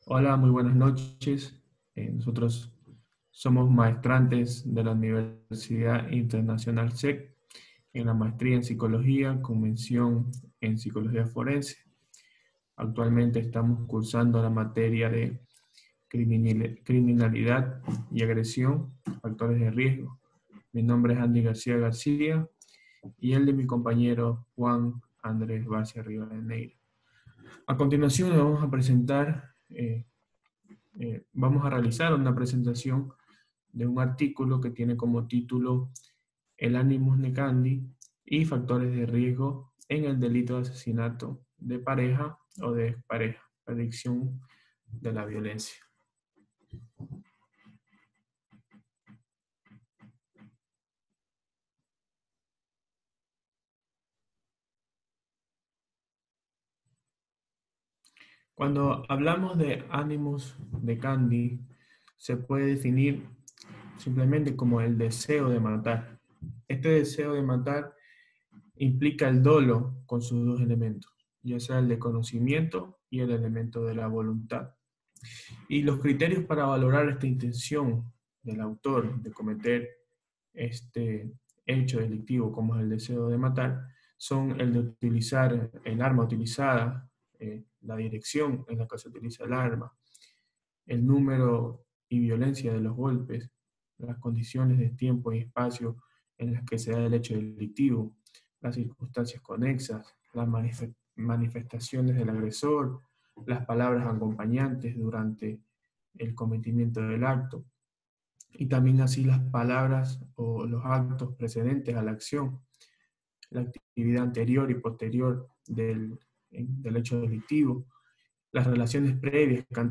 Hola, muy buenas noches. Nosotros somos maestrantes de la Universidad Internacional SEC en la maestría en Psicología con mención en Psicología Forense. Actualmente estamos cursando la materia de criminalidad y agresión, factores de riesgo. Mi nombre es Andy García García y el de mi compañero Juan Andrés Barcia Rivadeneira. A continuación le vamos a presentar vamos a realizar una presentación de un artículo que tiene como título El Animus Necandi y factores de riesgo en el delito de asesinato de pareja o de expareja, predicción de la violencia. Cuando hablamos de Animus Necandi, se puede definir simplemente como el deseo de matar. Este deseo de matar implica el dolo con sus dos elementos, ya sea el de conocimiento y el elemento de la voluntad. Y los criterios para valorar esta intención del autor de cometer este hecho delictivo, como es el deseo de matar, son el de utilizar el arma utilizada, la dirección en la que se utiliza el arma, el número y violencia de los golpes, las condiciones de tiempo y espacio en las que se da el hecho delictivo, las circunstancias conexas, las manifestaciones del agresor, las palabras acompañantes durante el cometimiento del acto, y también así las palabras o los actos precedentes a la acción, la actividad anterior y posterior del hecho delictivo, las relaciones previas que han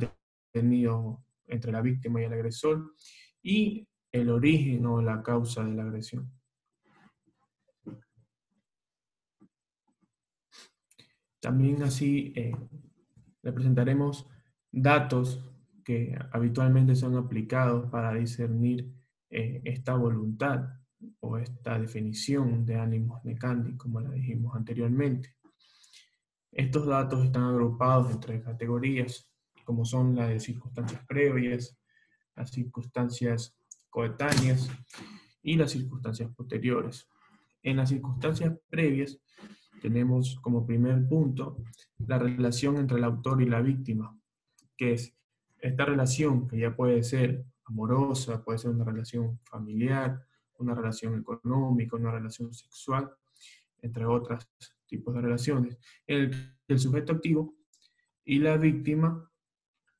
tenido entre la víctima y el agresor, y el origen o la causa de la agresión. También así le presentaremos datos que habitualmente son aplicados para discernir esta voluntad o esta definición de animus necandi, como la dijimos anteriormente. Estos datos están agrupados en tres categorías, como son las de circunstancias previas, las circunstancias coetáneas y las circunstancias posteriores. En las circunstancias previas tenemos como primer punto la relación entre el autor y la víctima, que es esta relación que ya puede ser amorosa, puede ser una relación familiar, una relación económica, una relación sexual, entre otros tipos de relaciones, en el que el sujeto activo y la víctima,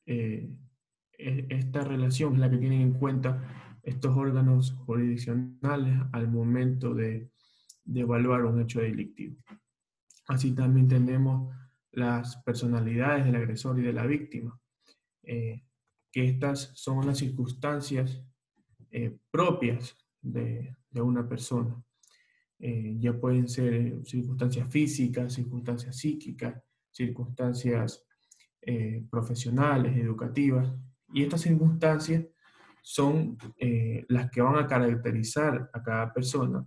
esta relación es la que tienen en cuenta estos órganos jurisdiccionales al momento de evaluar un hecho delictivo. Así también tenemos las personalidades del agresor y de la víctima, que estas son las circunstancias propias de una persona. Ya pueden ser circunstancias físicas, circunstancias psíquicas, circunstancias profesionales, educativas, y estas circunstancias son las que van a caracterizar a cada persona.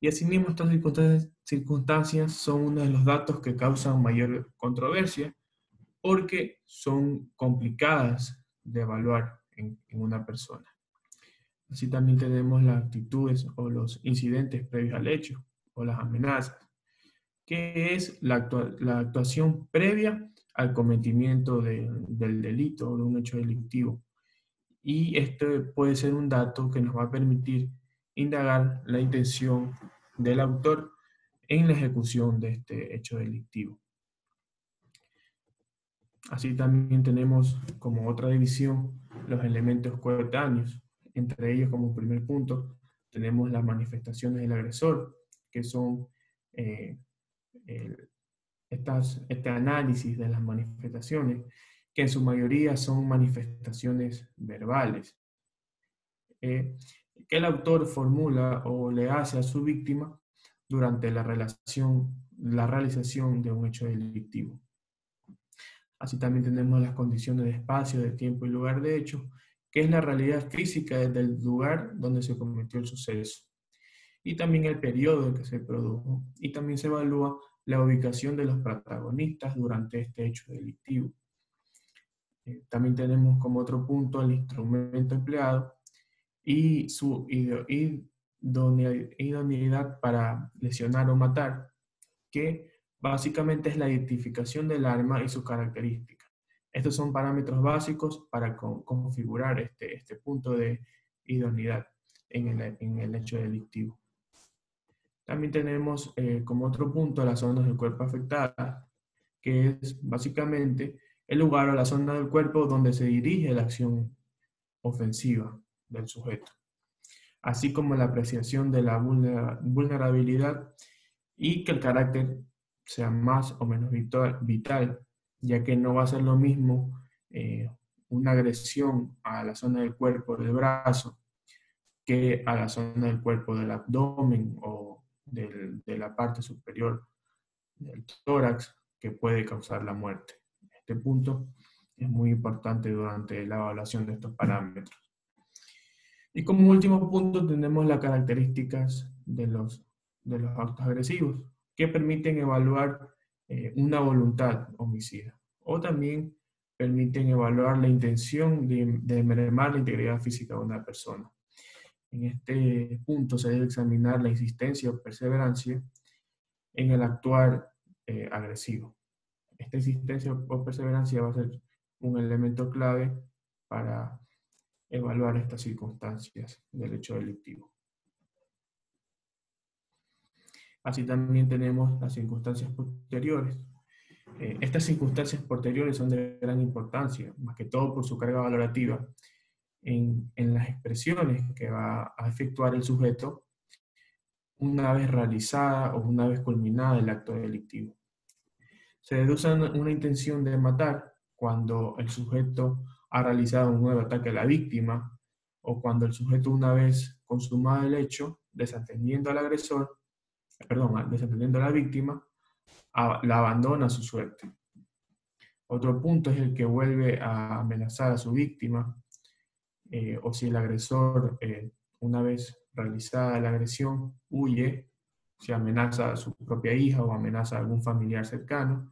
Y asimismo estas circunstancias son uno de los datos que causan mayor controversia porque son complicadas de evaluar en una persona. Así también tenemos las actitudes o los incidentes previos al hecho o las amenazas, que es la actuación previa al cometimiento del delito o de un hecho delictivo. Y este puede ser un dato que nos va a permitir indagar la intención del autor en la ejecución de este hecho delictivo. Así también tenemos como otra división los elementos coetáneos. Entre ellos, como primer punto, tenemos las manifestaciones del agresor, que son este análisis de las manifestaciones, que en su mayoría son manifestaciones verbales, que el autor formula o le hace a su víctima durante la realización de un hecho delictivo. Así también tenemos las condiciones de espacio, de tiempo y lugar de hecho, que es la realidad física del lugar donde se cometió el suceso. Y también el periodo en que se produjo. Y también se evalúa la ubicación de los protagonistas durante este hecho delictivo. También tenemos como otro punto el instrumento empleado y su idoneidad para lesionar o matar, que básicamente es la identificación del arma y sus características. Estos son parámetros básicos para configurar este punto de idoneidad en el hecho delictivo. También tenemos como otro punto las zonas del cuerpo afectadas, que es básicamente el lugar o la zona del cuerpo donde se dirige la acción ofensiva del sujeto, así como la apreciación de la vulnerabilidad y que el carácter sea más o menos vital, ya que no va a ser lo mismo una agresión a la zona del cuerpo del brazo que a la zona del cuerpo del abdomen o de la parte superior del tórax, que puede causar la muerte. Este punto es muy importante durante la evaluación de estos parámetros. Y como último punto tenemos las características de los actos agresivos, que permiten evaluar una voluntad homicida, o también permiten evaluar la intención de mermar la integridad física de una persona. En este punto se debe examinar la insistencia o perseverancia en el actuar agresivo. Esta insistencia o perseverancia va a ser un elemento clave para evaluar estas circunstancias del hecho delictivo. Así también tenemos las circunstancias posteriores. Estas circunstancias posteriores son de gran importancia, más que todo por su carga valorativa en las expresiones que va a efectuar el sujeto una vez realizada o una vez culminada el acto delictivo. Se deduce una intención de matar cuando el sujeto ha realizado un nuevo ataque a la víctima o cuando el sujeto, una vez consumado el hecho, desatendiendo al agresor, desatendiendo a la víctima, la abandona a su suerte. Otro punto es el que vuelve a amenazar a su víctima, o si el agresor, una vez realizada la agresión, huye, si amenaza a su propia hija o amenaza a algún familiar cercano,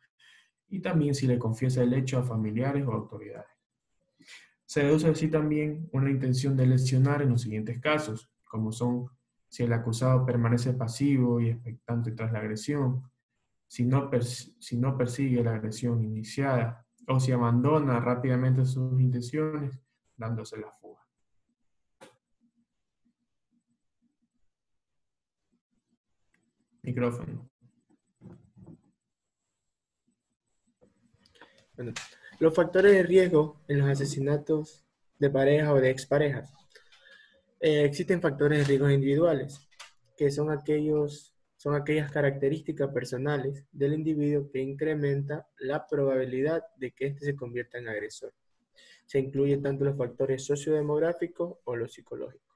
y también si le confiesa el hecho a familiares o autoridades. Se deduce así también una intención de lesionar en los siguientes casos, como son si el acusado permanece pasivo y expectante tras la agresión, si no persigue la agresión iniciada, o si abandona rápidamente sus intenciones, dándose la fuga. Micrófono. Bueno, los factores de riesgo en los asesinatos de pareja o de exparejas. Existen factores de riesgo individuales, que son aquellas características personales del individuo que incrementa la probabilidad de que éste se convierta en agresor. Se incluyen tanto los factores sociodemográficos o los psicológicos.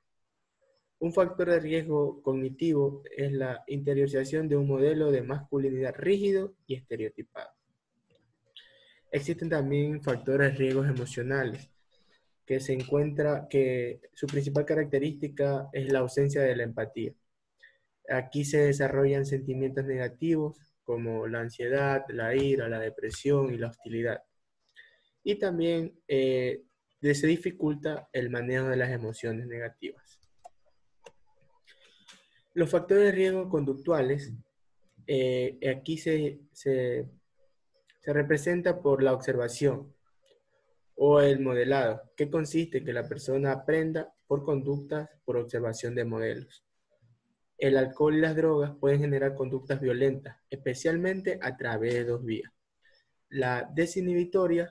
Un factor de riesgo cognitivo es la interiorización de un modelo de masculinidad rígido y estereotipado. Existen también factores de riesgos emocionales, que se encuentra que su principal característica es la ausencia de la empatía. Aquí se desarrollan sentimientos negativos como la ansiedad, la ira, la depresión y la hostilidad. Y también se dificulta el manejo de las emociones negativas. Los factores de riesgo conductuales, aquí se representa por la observación o el modelado, que consiste en que la persona aprenda por conductas por observación de modelos. El alcohol y las drogas pueden generar conductas violentas, especialmente a través de dos vías. La desinhibitoria,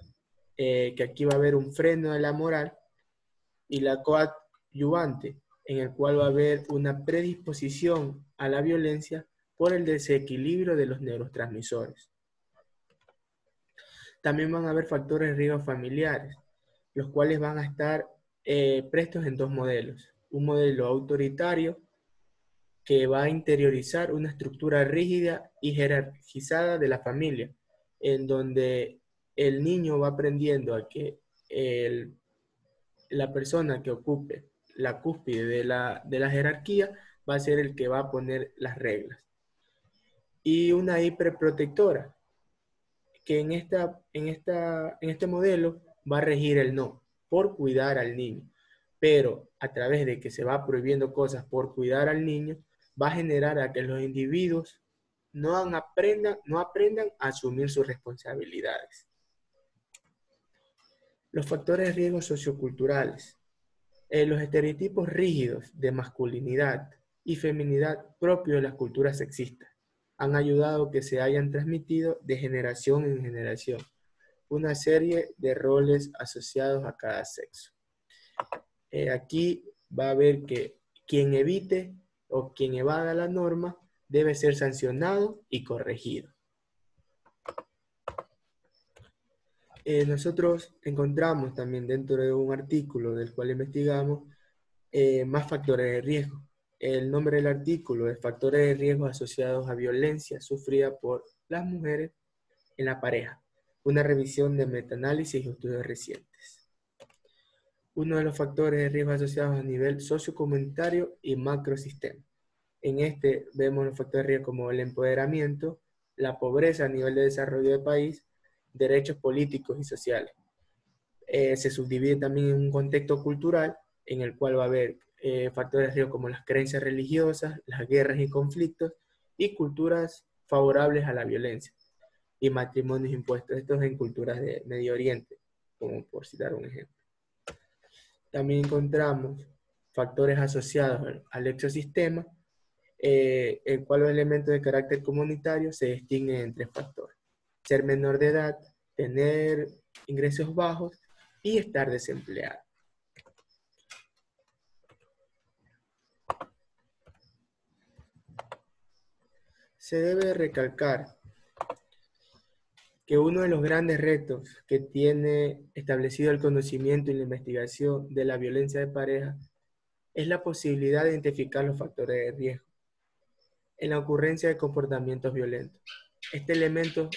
que aquí va a haber un freno de la moral, y la coadyuvante, en el cual va a haber una predisposición a la violencia por el desequilibrio de los neurotransmisores. También van a haber factores de riesgo familiares, los cuales van a estar prestos en dos modelos. Un modelo autoritario, que va a interiorizar una estructura rígida y jerarquizada de la familia, en donde el niño va aprendiendo a que la persona que ocupe la cúspide de la jerarquía va a ser el que va a poner las reglas. Y una hiperprotectora, que en este modelo va a regir el no, por cuidar al niño. Pero a través de que se va prohibiendo cosas por cuidar al niño, va a generar a que los individuos no aprendan a asumir sus responsabilidades. Los factores de riesgo socioculturales. Los estereotipos rígidos de masculinidad y feminidad propios de las culturas sexistas han ayudado a que se hayan transmitido de generación en generación una serie de roles asociados a cada sexo. Aquí va a haber que quien evite o quien evada la norma debe ser sancionado y corregido. Nosotros encontramos también dentro de un artículo del cual investigamos más factores de riesgo. El nombre del artículo es Factores de riesgo asociados a violencia sufrida por las mujeres en la pareja. Una revisión de metaanálisis y estudios recientes. Uno de los factores de riesgo asociados a nivel sociocomunitario y macrosistema. En este vemos los factores de riesgo como el empoderamiento, la pobreza a nivel de desarrollo del país, derechos políticos y sociales. Se subdivide también en un contexto cultural en el cual va a haber factores de riesgo como las creencias religiosas, las guerras y conflictos, y culturas favorables a la violencia, y matrimonios impuestos. Estos en culturas de Medio Oriente, como por citar un ejemplo. También encontramos factores asociados al ecosistema, el cual los elementos de carácter comunitario se distinguen en tres factores: ser menor de edad, tener ingresos bajos y estar desempleado. Se debe recalcar que uno de los grandes retos que tiene establecido el conocimiento y la investigación de la violencia de pareja es la posibilidad de identificar los factores de riesgo en la ocurrencia de comportamientos violentos. Este elemento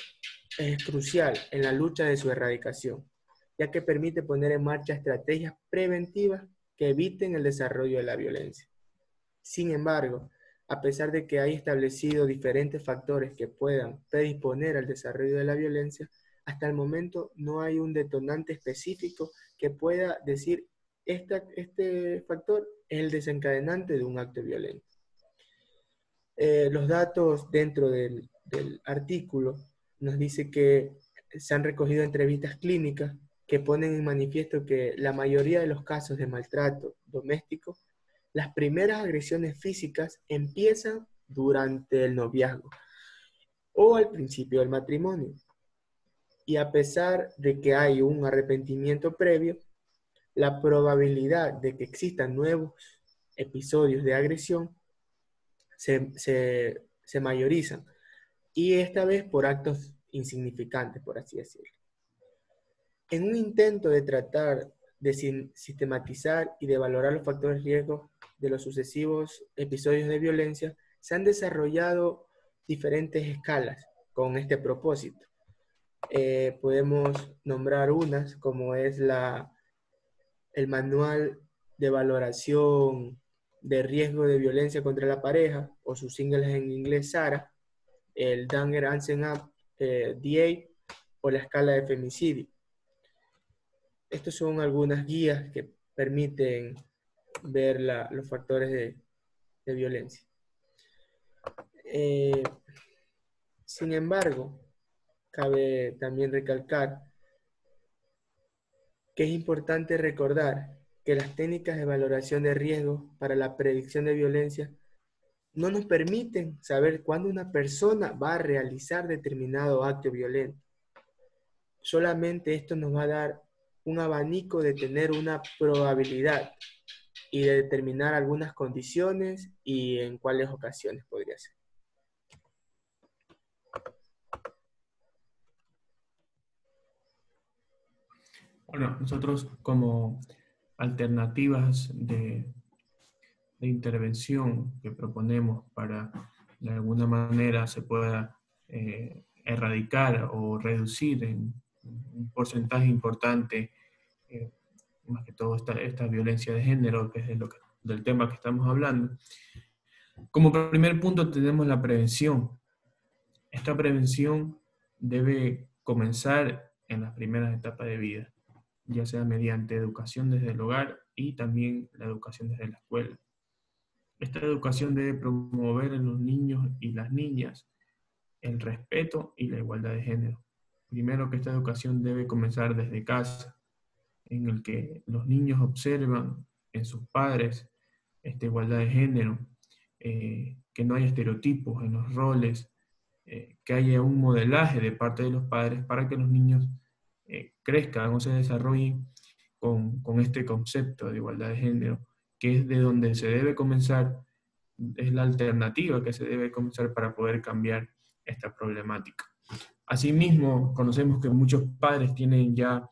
es crucial en la lucha de su erradicación, ya que permite poner en marcha estrategias preventivas que eviten el desarrollo de la violencia. Sin embargo, a pesar de que hay establecido diferentes factores que puedan predisponer al desarrollo de la violencia, hasta el momento no hay un detonante específico que pueda decir este factor es el desencadenante de un acto violento. Los datos dentro del artículo nos dice que se han recogido entrevistas clínicas que ponen en manifiesto que la mayoría de los casos de maltrato doméstico, las primeras agresiones físicas empiezan durante el noviazgo o al principio del matrimonio. Y a pesar de que hay un arrepentimiento previo, la probabilidad de que existan nuevos episodios de agresión se mayorizan, y esta vez por actos insignificantes, por así decirlo. En un intento de tratar de sistematizar y de valorar los factores de riesgo de los sucesivos episodios de violencia, se han desarrollado diferentes escalas con este propósito. Podemos nombrar unas, como es el Manual de Valoración de Riesgo de Violencia contra la Pareja, o sus siglas en inglés SARA, el Danger-Ansen-Up DA, o la escala de femicidio. Estos son algunas guías que permiten ver los factores de violencia. Sin embargo, cabe también recalcar que es importante recordar que las técnicas de valoración de riesgo para la predicción de violencia no nos permiten saber cuándo una persona va a realizar determinado acto violento. Solamente esto nos va a dar un abanico de tener una probabilidad y de determinar algunas condiciones y en cuáles ocasiones podría ser. Bueno, nosotros como alternativas de intervención que proponemos para de alguna manera se pueda erradicar o reducir en un porcentaje importante, más que todo esta violencia de género, que es del tema que estamos hablando. Como primer punto tenemos la prevención. Esta prevención debe comenzar en las primeras etapas de vida. ya sea mediante educación desde el hogar y también la educación desde la escuela. Esta educación debe promover en los niños y las niñas el respeto y la igualdad de género. Primero que esta educación debe comenzar desde casa, en el que los niños observan en sus padres esta igualdad de género, que no haya estereotipos en los roles, que haya un modelaje de parte de los padres para que los niños crezcan o se desarrollen con este concepto de igualdad de género, que es de donde se debe comenzar, es la alternativa que se debe comenzar para poder cambiar esta problemática. Asimismo, conocemos que muchos padres tienen ya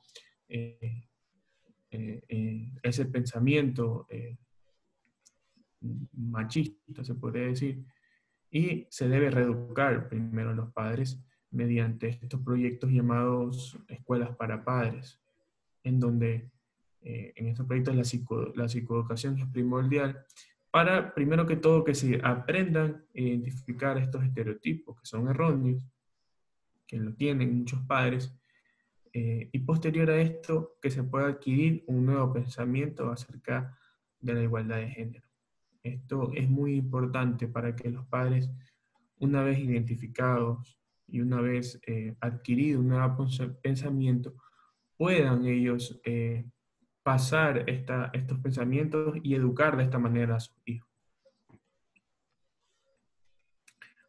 ese pensamiento machista, se podría decir, y se debe reeducar primero a los padres mediante estos proyectos llamados escuelas para padres, en donde en estos proyectos la psicoeducación es primordial para, primero que todo, que se aprendan a identificar estos estereotipos que son erróneos, que lo tienen muchos padres, y posterior a esto, que se pueda adquirir un nuevo pensamiento acerca de la igualdad de género. Esto es muy importante para que los padres, una vez identificados y una vez adquirido un nuevo pensamiento, puedan ellos pasar estos pensamientos y educar de esta manera a sus hijos.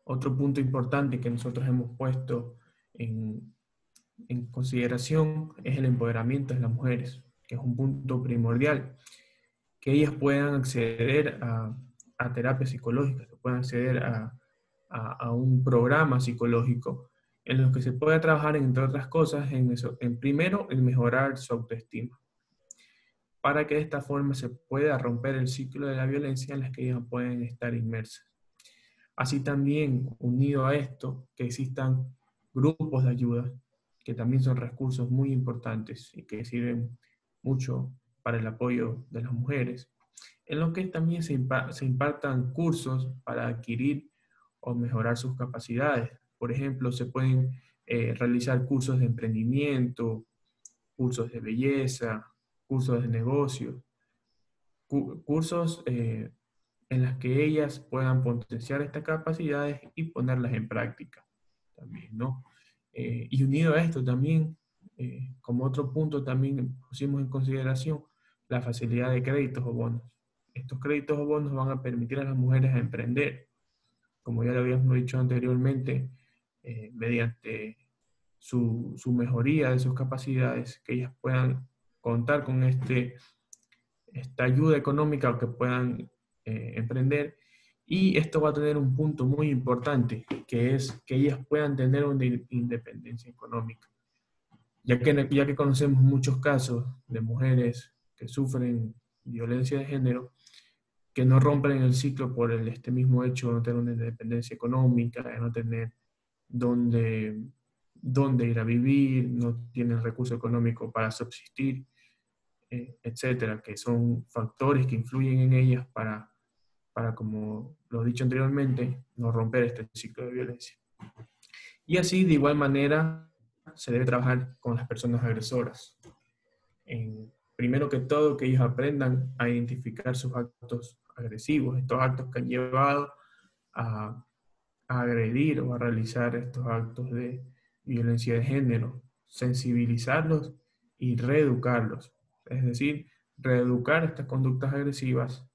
Otro punto importante que nosotros hemos puesto en consideración es el empoderamiento de las mujeres, que es un punto primordial, que ellas puedan acceder a terapias psicológicas, que puedan acceder a un programa psicológico en los que se pueda trabajar, entre otras cosas, primero, en mejorar su autoestima, para que de esta forma se pueda romper el ciclo de la violencia en la que ellas pueden estar inmersas. Así también, unido a esto, que existan grupos de ayuda, que también son recursos muy importantes y que sirven mucho para el apoyo de las mujeres, en los que también se impartan cursos para adquirir o mejorar sus capacidades. Por ejemplo, se pueden realizar cursos de emprendimiento, cursos de belleza, cursos de negocio, cursos en las que ellas puedan potenciar estas capacidades y ponerlas en práctica también, ¿no? Y unido a esto también, como otro punto también pusimos en consideración la facilidad de créditos o bonos. Estos créditos o bonos van a permitir a las mujeres a emprender, como ya lo habíamos dicho anteriormente, mediante su mejoría de sus capacidades, que ellas puedan contar con esta ayuda económica o que puedan emprender. Y esto va a tener un punto muy importante, que es que ellas puedan tener una independencia económica. Ya que conocemos muchos casos de mujeres que sufren violencia de género, que no rompen el ciclo por este mismo hecho de no tener una independencia económica, de no tener dónde ir a vivir, no tienen recurso económico para subsistir, etcétera, que son factores que influyen en ellas para, como lo he dicho anteriormente, no romper este ciclo de violencia. Y así, de igual manera, se debe trabajar con las personas agresoras. Primero que todo, que ellos aprendan a identificar sus actos agresivos, estos actos que han llevado a agredir o a realizar estos actos de violencia de género, sensibilizarlos y reeducarlos. Es decir, reeducar estas conductas agresivas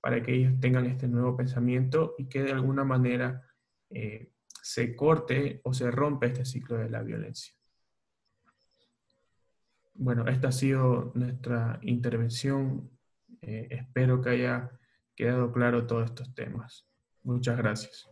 para que ellos tengan este nuevo pensamiento y que de alguna manera se corte o se rompa este ciclo de la violencia. Bueno, esta ha sido nuestra intervención. Espero que haya quedado claro todos estos temas. Muchas gracias.